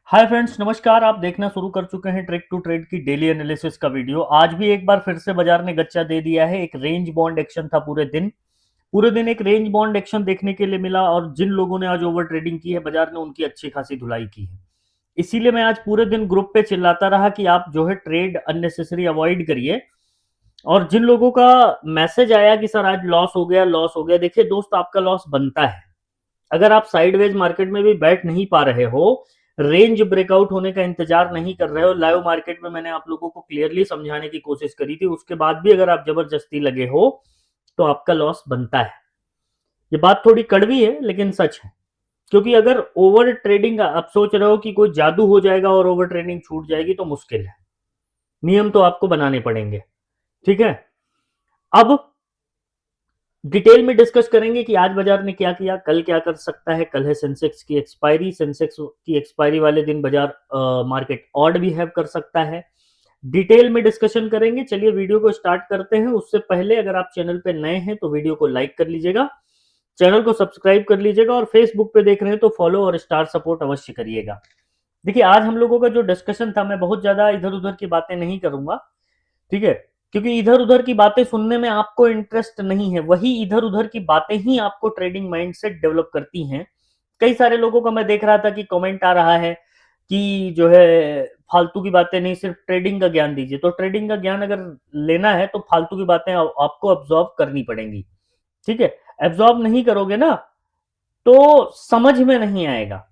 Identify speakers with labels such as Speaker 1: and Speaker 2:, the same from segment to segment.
Speaker 1: Hi friends, नमस्कार। आप देखना शुरू कर चुके हैं ट्रेड टू ट्रेड की डेली एनालिसिस का वीडियो। आज भी एक बार फिर से बाजार ने गच्चा दे दिया है। एक रेंज बॉन्ड एक्शन था पूरे दिन एक रेंज बॉन्ड एक्शन देखने के लिए मिला, और जिन लोगों ने आज ओवर ट्रेडिंग की है बाजार ने, उनकी अच्छी खासी धुलाई की है। इसीलिए मैं आज पूरे दिन ग्रुप पे चिल्लाता रहा कि आप जो है ट्रेड अननेसेसरी अवॉइड करिए। और जिन लोगों का मैसेज आया कि सर आज लॉस हो गया, देखिए दोस्त, आपका लॉस बनता है। अगर आप साइडवेज मार्केट में भी बैठ नहीं पा रहे हो, रेंज ब्रेकआउट होने का इंतजार नहीं कर रहे हो, लाइव मार्केट में मैंने आप लोगों को क्लियरली समझाने की कोशिश करी थी, उसके बाद भी अगर आप जबरदस्ती लगे हो तो आपका लॉस बनता है। ये बात थोड़ी कड़वी है लेकिन सच है। क्योंकि अगर ओवर ट्रेडिंग आप सोच रहे हो कि कोई जादू हो जाएगा और ओवर ट्रेडिंग छूट जाएगी, तो मुश्किल है। नियम तो आपको बनाने पड़ेंगे। ठीक है। अब डिटेल में डिस्कस करेंगे कि आज बाजार ने क्या किया, कल क्या कर सकता है। कल है सेंसेक्स की एक्सपायरी। सेंसेक्स की एक्सपायरी वाले दिन बाजार मार्केट ऑड बिहेव कर सकता है। डिटेल में डिस्कशन करेंगे। चलिए वीडियो को स्टार्ट करते हैं। उससे पहले अगर आप चैनल पे नए हैं तो वीडियो को लाइक कर लीजिएगा, चैनल को सब्सक्राइब कर लीजिएगा, और फेसबुक पे देख रहे हैं तो फॉलो और स्टार सपोर्ट अवश्य करिएगा। देखिए, आज हम लोगों का जो डिस्कशन था, मैं बहुत ज्यादा इधर उधर की बातें नहीं करूंगा। ठीक है। क्योंकि इधर उधर की बातें सुनने में आपको इंटरेस्ट नहीं है, वही इधर उधर की बातें ही आपको ट्रेडिंग माइंडसेट डेवलप करती हैं। कई सारे लोगों का मैं देख रहा था कि कमेंट आ रहा है कि जो है फालतू की बातें नहीं, सिर्फ ट्रेडिंग का ज्ञान दीजिए। तो ट्रेडिंग का ज्ञान अगर लेना है तो फालतू की बातें आपको अब्सॉर्ब करनी पड़ेंगी। ठीक है। एब्जॉर्ब नहीं करोगे ना तो समझ में नहीं आएगा।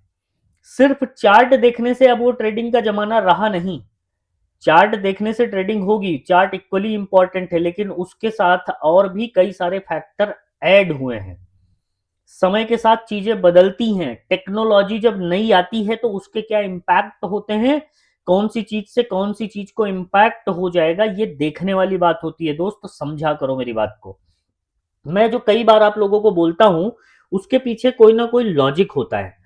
Speaker 1: सिर्फ चार्ट देखने से अब वो ट्रेडिंग का जमाना रहा नहीं। चार्ट देखने से ट्रेडिंग होगी, चार्ट इक्वली इंपॉर्टेंट है, लेकिन उसके साथ और भी कई सारे फैक्टर ऐड हुए हैं। समय के साथ चीजें बदलती हैं। टेक्नोलॉजी जब नई आती है तो उसके क्या इंपैक्ट होते हैं, कौन सी चीज से कौन सी चीज को इंपैक्ट हो जाएगा, ये देखने वाली बात होती है। दोस्त, समझा करो मेरी बात को। मैं जो कई बार आप लोगों को बोलता हूं, उसके पीछे कोई ना कोई लॉजिक होता है।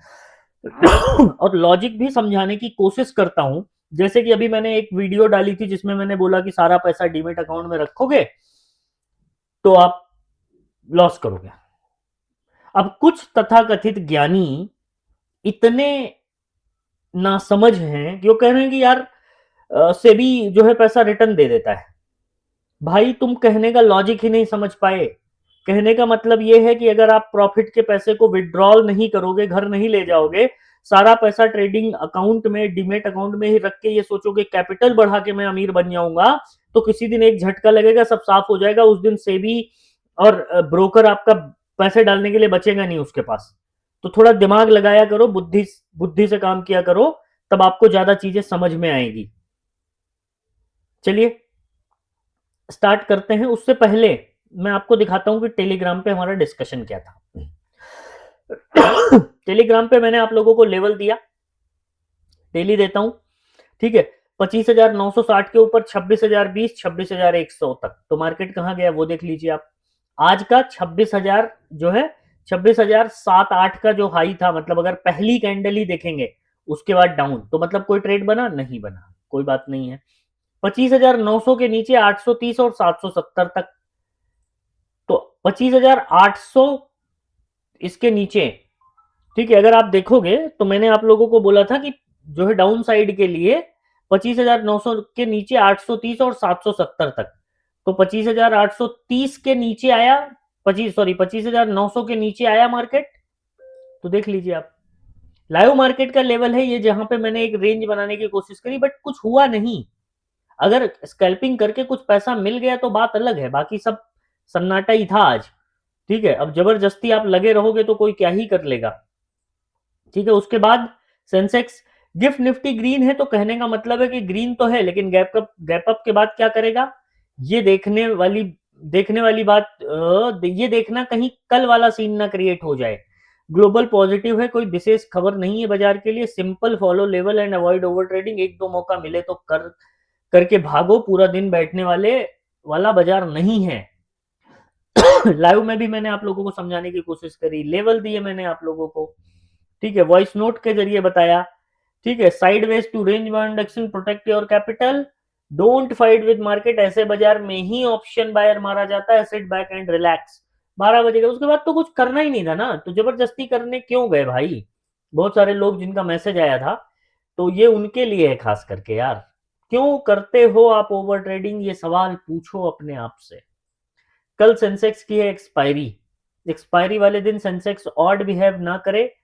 Speaker 1: और लॉजिक भी समझाने की कोशिश करता हूं। जैसे कि अभी मैंने एक वीडियो डाली थी जिसमें मैंने बोला कि सारा पैसा डीमेट अकाउंट में रखोगे तो आप लॉस करोगे। अब कुछ तथाकथित ज्ञानी इतने नासमझ हैं कि वो कह रहे हैं कि यार सेबी जो है पैसा रिटर्न दे देता है। भाई, तुम कहने का लॉजिक ही नहीं समझ पाए। कहने का मतलब यह है कि अगर आप प्रॉफिट के पैसे को विड्रॉल नहीं करोगे, घर नहीं ले जाओगे, सारा पैसा ट्रेडिंग अकाउंट में, डीमेट अकाउंट में ही रख के ये सोचोगे कैपिटल बढ़ा के मैं अमीर बन जाऊंगा, तो किसी दिन एक झटका लगेगा, सब साफ हो जाएगा। उस दिन सेबी और ब्रोकर आपका पैसे डालने के लिए बचेगा नहीं उसके पास। तो थोड़ा दिमाग लगाया करो, बुद्धि बुद्धि से काम किया करो, तब आपको ज्यादा चीजें समझ में आएगी। चलिए स्टार्ट करते हैं। उससे पहले मैं आपको दिखाता हूं कि टेलीग्राम पे हमारा डिस्कशन क्या था। टेलीग्राम पे मैंने आप लोगों को लेवल दिया, डेली देता हूं। ठीक है। 25,960 के ऊपर 26,020, 26,100 तक। तो मार्केट कहां गया वो देख लीजिए आप। आज का 26,000 जो है, 26,007-8 का जो हाई था, मतलब अगर पहली कैंडल ही देखेंगे उसके बाद डाउन, तो मतलब कोई ट्रेड बना नहीं बना, कोई बात नहीं है। 25,900 के नीचे 830 और 770 तक। तो 25,800 इसके नीचे। ठीक है। अगर आप देखोगे तो मैंने आप लोगों को बोला था कि जो है डाउन साइड के लिए 25,900 के नीचे 830 और 770 तक। तो 25,830 के नीचे आया, 25,900 के नीचे आया मार्केट। तो देख लीजिए आप, लाइव मार्केट का लेवल है ये, जहां पे मैंने एक रेंज बनाने की कोशिश करी, बट कुछ हुआ नहीं। अगर स्कैल्पिंग करके कुछ पैसा मिल गया तो बात अलग है, बाकी सब सन्नाटा ही था आज। ठीक है। अब जबरदस्ती आप लगे रहोगे तो कोई क्या ही कर लेगा। ठीक है। उसके बाद सेंसेक्स, गिफ्ट निफ्टी ग्रीन है, तो कहने का मतलब है कि ग्रीन तो है, लेकिन गैप अप के बाद क्या करेगा, ये देखने वाली बात। ये देखना कहीं कल वाला सीन ना क्रिएट हो जाए। ग्लोबल पॉजिटिव है, कोई विशेष खबर नहीं है बाजार के लिए। Simple follow level and avoid over trading. एक दो मौका मिले तो करके भागो, पूरा दिन बैठने वाला बाजार नहीं है। लाइव में भी मैंने आप लोगों को समझाने की कोशिश करी, लेवल दिए मैंने आप लोगों को। ठीक है। वॉइस नोट के जरिए बताया। ठीक है। Sideways to range bound action, protect your capital, don't fight with market. ऐसे बाजार में ही ऑप्शन बायर मारा जाता है। Sit back and relax. 12 बजे का उसके बाद तो कुछ करना ही नहीं था ना, तो जबरदस्ती करने क्यों गए भाई। बहुत सारे लोग जिनका मैसेज आया था तो ये उनके लिए है खास करके यार। क्यों करते हो आप ओवर ट्रेडिंग, ये सवाल पूछो अपने आप से। कल सेंसेक्स की है एक्सपायरी, एक्सपायरी वाले दिन सेंसेक्स ऑड बिहेव ना करे,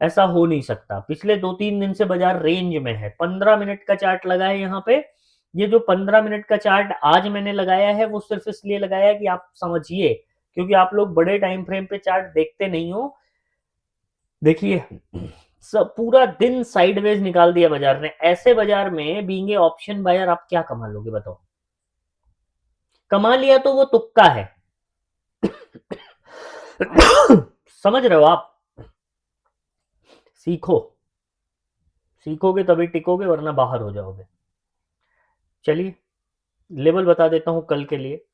Speaker 1: ऐसा हो नहीं सकता। पिछले 2-3 दिन से बाजार रेंज में है। 15 मिनट का चार्ट लगा है यहाँ पे। ये जो 15 मिनट का चार्ट आज मैंने लगाया है वो सिर्फ इसलिए लगाया है कि आप समझिए, क्योंकि आप लोग बड़े टाइम फ्रेम पे चार्ट देखते नहीं हो। देखिए, सब पूरा दिन साइडवेज निकाल दिया बाजार ने। ऐसे बाजार में बीइंग ए ऑप्शन बायर आप क्या कमा लोगे बताओ? कमा लिया तो वो तुक्का है। समझ रहे हो आप? सीखो, सीखोगे तभी टिकोगे, वरना बाहर हो जाओगे। चलिए, लेवल बता देता हूं कल के लिए।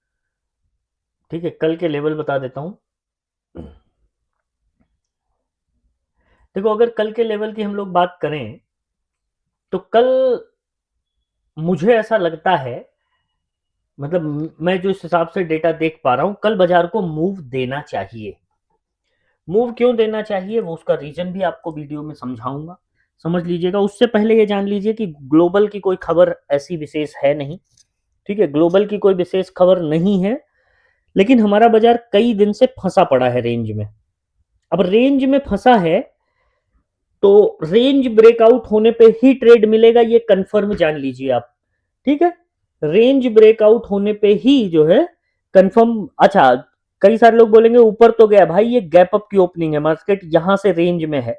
Speaker 1: ठीक है, कल के लेवल बता देता हूं। देखो, अगर कल के लेवल की हम लोग बात करें तो कल मुझे ऐसा लगता है, मतलब मैं जो इस हिसाब से डेटा देख पा रहा हूं, कल बाजार को मूव देना चाहिए। मूव क्यों देना चाहिए वो उसका रीजन भी आपको वीडियो में समझाऊंगा, समझ लीजिएगा। उससे पहले ये जान लीजिए कि ग्लोबल की कोई खबर ऐसी विशेष है नहीं। ठीक है, ग्लोबल की कोई विशेष खबर नहीं है, लेकिन हमारा बाजार कई दिन से फंसा पड़ा है रेंज में। अब रेंज में फंसा है तो रेंज ब्रेकआउट होने पे ही ट्रेड मिलेगा, ये कंफर्म जान लीजिए आप। ठीक है, रेंज ब्रेकआउट होने पे ही जो है कंफर्म। अच्छा, कई सारे लोग बोलेंगे ऊपर तो गया भाई, ये गैप अप की ओपनिंग है, मार्केट यहां से रेंज में है।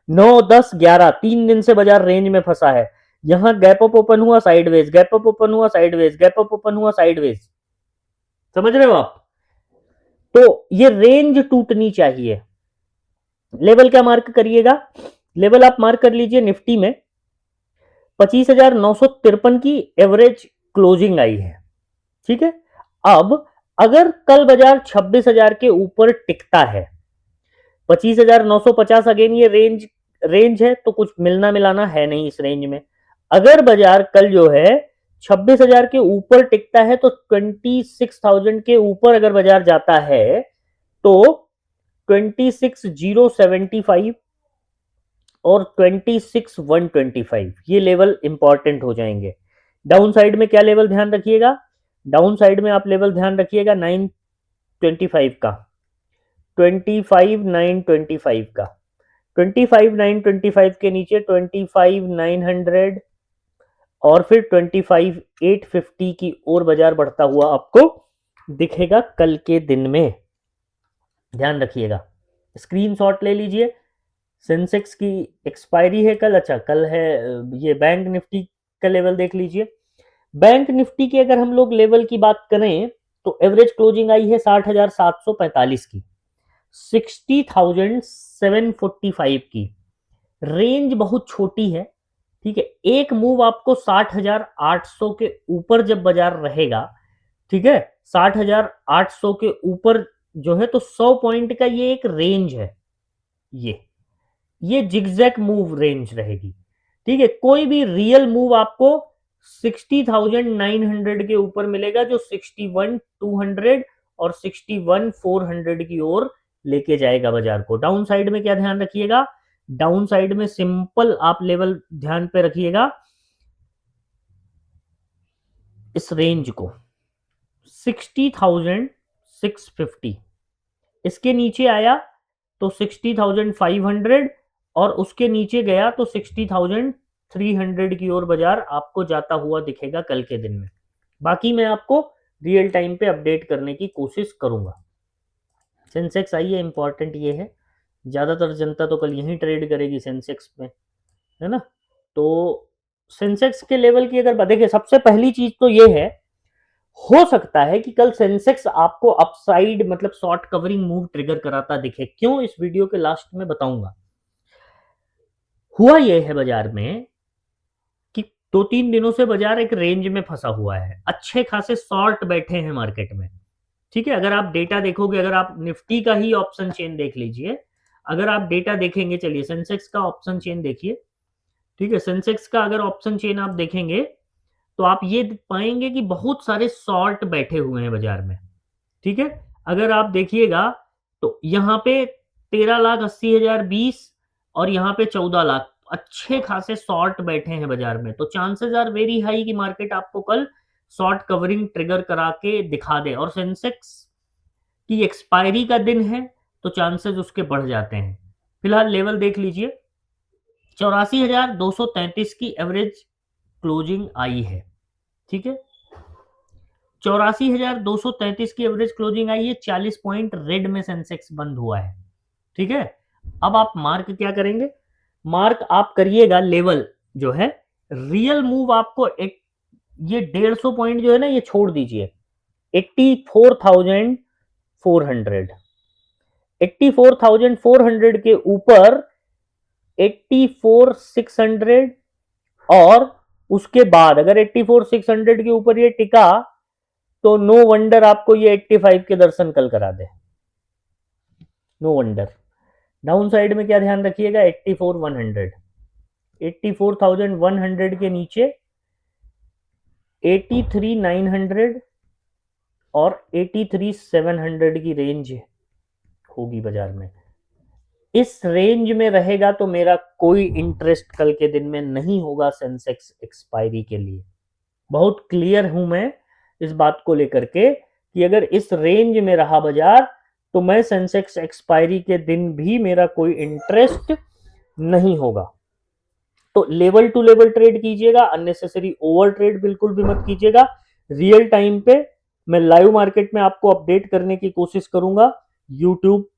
Speaker 1: 9, 10, 11 3 दिन से बाजार रेंज में फंसा है। यहां गैप अप ओपन हुआ साइडवेज, गैप अप ओपन हुआ साइडवेज, गैप अप ओपन हुआ साइडवेज। समझ रहे हो आप? तो ये रेंज टूटनी चाहिए। लेवल क्या मार्क करिएगा? लेवल आप मार्क कर लीजिए निफ्टी में 25,953 की एवरेज क्लोजिंग आई है। ठीक है, अब अगर कल बाजार 26,000 के ऊपर टिकता है, 25,950 अगेन ये रेंज है, तो कुछ मिलना मिलाना है नहीं इस रेंज में। अगर बाजार कल जो है 26,000 के ऊपर टिकता है तो 26,000 के ऊपर अगर बाजार जाता है तो 26,075 और 26,125 ये लेवल इंपॉर्टेंट हो जाएंगे। डाउन साइड में क्या लेवल ध्यान रखिएगा? डाउन साइड में आप लेवल ध्यान रखिएगा 925 का, 25,925 का, 25,925 के नीचे 25,900 और फिर 25,850 की ओर बाजार बढ़ता हुआ आपको दिखेगा कल के दिन में। ध्यान रखिएगा, स्क्रीनशॉट ले लीजिए। सेंसेक्स की एक्सपायरी है कल। अच्छा, कल है ये बैंक निफ्टी का लेवल देख लीजिए। बैंक निफ्टी की अगर हम लोग लेवल की बात करें तो एवरेज क्लोजिंग आई है 60,745 की, 60,745 की। रेंज बहुत छोटी है। ठीक है, एक मूव आपको 60,800 के ऊपर जब बाजार रहेगा, ठीक है, 60,800 के ऊपर जो है तो 100 पॉइंट का ये एक रेंज है। ये जिगजैग मूव रेंज रहेगी। ठीक है, कोई भी रियल मूव आपको 60,900 के ऊपर मिलेगा, जो 61,200 और 61,400 की ओर लेके जाएगा बाजार को। डाउन साइड में क्या ध्यान रखिएगा? डाउन साइड में सिंपल आप लेवल ध्यान पे रखिएगा, इस रेंज को 60,650, इसके नीचे आया तो 60,500 और उसके नीचे गया तो 60,300 की ओर बाजार आपको जाता हुआ दिखेगा कल के दिन में। बाकी मैं आपको रियल टाइम पे अपडेट करने की कोशिश करूंगा। सेंसेक्स आइए, इंपॉर्टेंट ये है, ज़्यादातर जनता तो कल यहीं ट्रेड करेगी सेंसेक्स में, है ना? तो सेंसेक्स के लेवल की अगर देखिए, सबसे पहली चीज तो ये है, हो सकता है कि कल सेंसेक्स आपको अपसाइड मतलब शॉर्ट कवरिंग मूव ट्रिगर कराता दिखे। क्यों, इस वीडियो के लास्ट में बताऊंगा। हुआ यह है बाजार में कि 2-3 दिनों से बाजार एक रेंज में फंसा हुआ है, अच्छे खासे शॉर्ट बैठे हैं मार्केट में। ठीक है, अगर आप डेटा देखोगे, अगर आप निफ्टी का ही ऑप्शन चेन देख लीजिए, अगर आप डेटा देखेंगे, चलिए सेंसेक्स का ऑप्शन चेन देखिए। ठीक है, सेंसेक्स का अगर ऑप्शन चेन आप देखेंगे तो आप ये पाएंगे कि बहुत सारे शॉर्ट बैठे हुए हैं बाजार में। ठीक है, अगर आप देखिएगा तो यहाँ पे 13,80,020 और यहाँ पे 14 लाख अच्छे खासे शॉर्ट बैठे हैं बाजार में, तो चांसेस आर वेरी हाई कि मार्केट आपको कल शॉर्ट कवरिंग ट्रिगर करा के दिखा दे, और सेंसेक्स की एक्सपायरी का दिन है तो चांसेस उसके बढ़ जाते हैं। फिलहाल लेवल देख लीजिए, 84,233 की एवरेज क्लोजिंग आई है। ठीक है, 84,233 की एवरेज क्लोजिंग आई है, 40 पॉइंट रेड में सेंसेक्स बंद हुआ है। ठीक है, अब आप मार्क क्या करेंगे, मार्क आप करिएगा लेवल जो है, रियल मूव आपको एक, ये 150 पॉइंट जो है ना ये छोड़ दीजिए, 84,400, 84,400 के ऊपर 84,600, और उसके बाद अगर 84,600 के ऊपर ये टिका तो नो वंडर आपको ये 85 के दर्शन कल करा दे, नो वंडर। डाउन साइड में क्या ध्यान रखिएगा, 84,100, 84,100 के नीचे 83,900 और 83,700 की रेंज होगी बाजार में। इस रेंज में रहेगा तो मेरा कोई इंटरेस्ट कल के दिन में नहीं होगा सेंसेक्स एक्सपायरी के लिए। बहुत क्लियर हूं मैं इस बात को लेकर के कि अगर इस रेंज में रहा बाजार तो मैं सेंसेक्स एक्सपायरी के दिन भी मेरा कोई इंटरेस्ट नहीं होगा। तो लेवल टू लेवल ट्रेड कीजिएगा, अननेसेसरी ओवर ट्रेड बिल्कुल भी मत कीजिएगा। रियल टाइम पे मैं लाइव मार्केट में आपको अपडेट करने की कोशिश करूंगा। यूट्यूब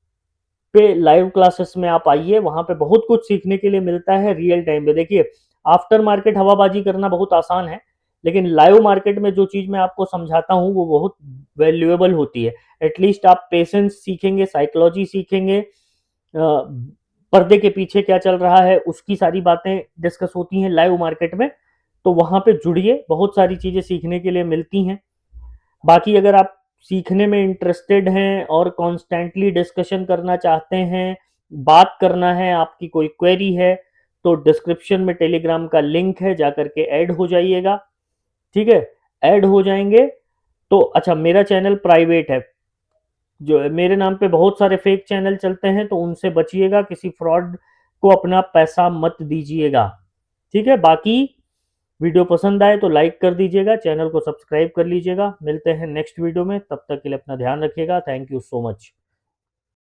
Speaker 1: पे लाइव क्लासेस में आप आइए, वहां पे बहुत कुछ सीखने के लिए मिलता है रियल टाइम पे। देखिए, आफ्टर मार्केट हवाबाजी करना बहुत आसान है, लेकिन लाइव मार्केट में जो चीज मैं आपको समझाता हूं वो बहुत वैल्यूएबल होती है। एटलीस्ट आप पेशेंस सीखेंगे, साइकोलॉजी सीखेंगे, पर्दे के पीछे क्या चल रहा है उसकी सारी बातें डिस्कस होती हैं लाइव मार्केट में। तो वहां पे जुड़िए, बहुत सारी चीजें सीखने के लिए मिलती हैं। बाकी अगर आप सीखने में इंटरेस्टेड हैं और कॉन्स्टेंटली डिस्कशन करना चाहते हैं, बात करना है, आपकी कोई क्वेरी है, तो डिस्क्रिप्शन में टेलीग्राम का लिंक है, जाकर के ऐड हो जाइएगा। ठीक है, ऐड हो जाएंगे तो अच्छा, मेरा चैनल प्राइवेट है, जो मेरे नाम पे बहुत सारे फेक चैनल चलते हैं, तो उनसे बचिएगा, किसी फ्रॉड को अपना पैसा मत दीजिएगा। ठीक है, बाकी वीडियो पसंद आए तो लाइक कर दीजिएगा, चैनल को सब्सक्राइब कर लीजिएगा। मिलते हैं नेक्स्ट वीडियो में, तब तक के लिए अपना ध्यान रखिएगा। Thank you so much.